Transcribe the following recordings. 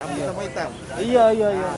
Hitam-hitam. Iya, iya, iya.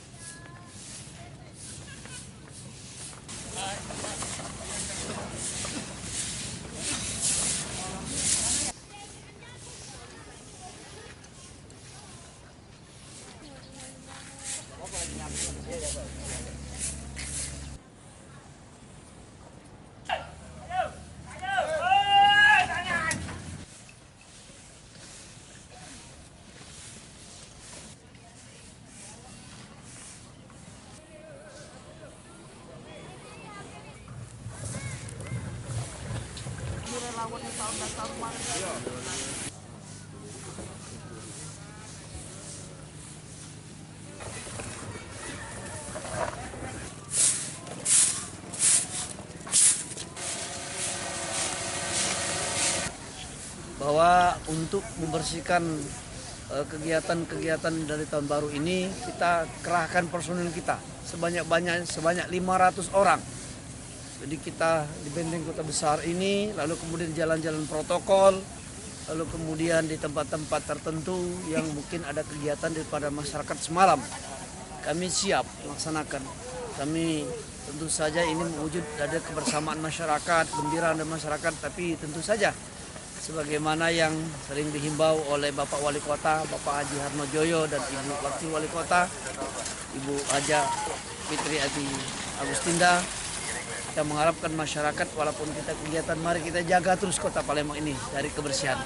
Bahwa untuk membersihkan kegiatan-kegiatan dari tahun baru ini kita kerahkan personil kita sebanyak 500 orang. Jadi kita di Benteng Kota Besar ini, lalu kemudian jalan-jalan protokol, lalu kemudian di tempat-tempat tertentu yang mungkin ada kegiatan daripada masyarakat semalam. Kami siap melaksanakan. Kami tentu saja ini mewujud ada kebersamaan masyarakat, gembira dan masyarakat, tapi tentu saja sebagaimana yang sering dihimbau oleh Bapak Wali Kota, Bapak Haji Harnojoyo dan Ibu Wakil Wali Kota, Ibu Haja Fitri Ati Agustinda. Kita mengharapkan masyarakat walaupun kita kegiatan, mari kita jaga terus Kota Palembang ini dari kebersihan.